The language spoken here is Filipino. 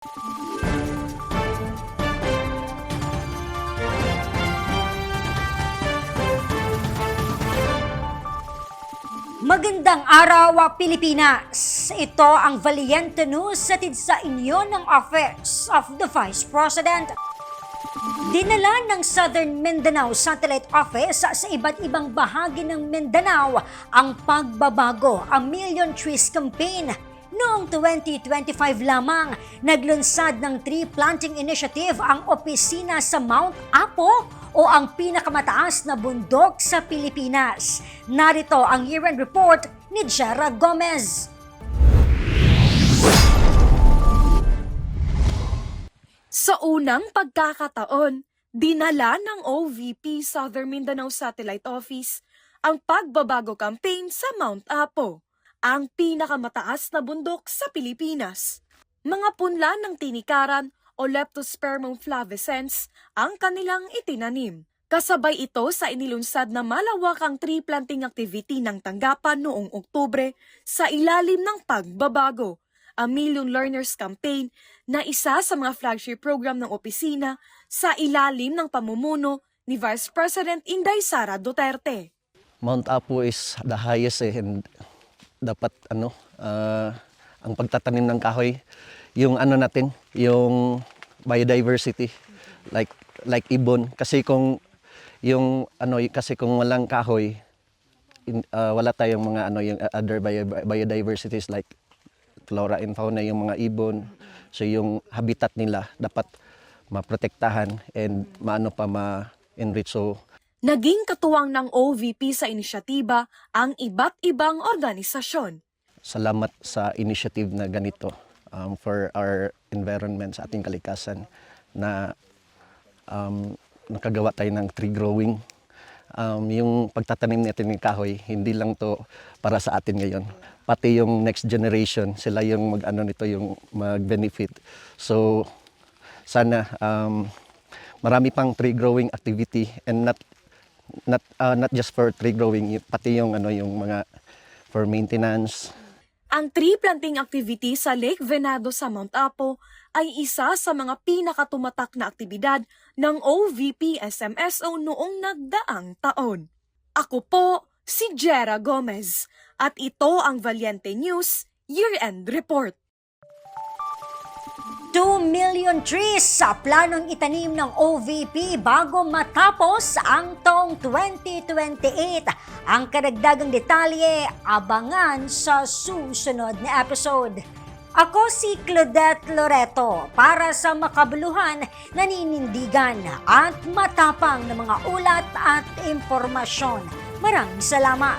Magandang araw, Pilipinas! Ito ang Valiente News hatid sa inyo ng Office of the Vice President. Dinala ng Southern Mindanao Satellite Office sa iba't ibang bahagi ng Mindanao ang pagbabago, ang Million Trees Campaign. Noong 2025 lamang, naglunsad ng tree planting initiative ang opisina sa Mount Apo o ang pinakamataas na bundok sa Pilipinas. Narito ang year-end report ni Jera Gomez. Sa unang pagkakataon, dinala ng OVP Southern Mindanao Satellite Office ang pagbabago campaign sa Mount Apo, ang pinakamataas na bundok sa Pilipinas. Mga punla ng tinikaran o Leptospermum flavescens ang kanilang itinanim. Kasabay ito sa inilunsad na malawakang tree planting activity ng tanggapan noong Oktubre sa ilalim ng pagbabago, ang Million Learners Campaign na isa sa mga flagship program ng opisina sa ilalim ng pamumuno ni Vice President Inday Sara Duterte. Mount Apo is the highest and dapat ang pagtatanim ng kahoy, yung yung biodiversity like ibon kasi kung kung walang kahoy wala tayong mga yung other biodiversities like flora and fauna, yung mga ibon, so yung habitat nila dapat maprotektahan and ma-enrich. So naging katuwang ng OVP sa inisyatiba ang iba't ibang organisasyon. Salamat sa initiative na ganito for our environment, sa ating kalikasan, na nakagawa tayo ng tree growing. Yung pagtatanim natin ng kahoy, hindi lang to para sa atin ngayon. Pati yung next generation, sila yung yung mag-benefit. So sana marami pang tree growing activity, and not just for tree growing, pati yung yung mga for maintenance. Ang tree planting activity sa Lake Venado sa Mount Apo ay isa sa mga pinakatumatak na aktibidad ng OVP SMSO noong nagdaang taon. Ako po si Jera Gomez at ito ang Valiente News Year-End Report. 2 million trees sa planong itanim ng OVP bago matapos ang taong 2028. Ang karagdagang detalye, abangan sa susunod na episode. Ako si Claudette Loreto para sa makabuluhan, naninindigan at matapang na mga ulat at impormasyon. Maraming salamat!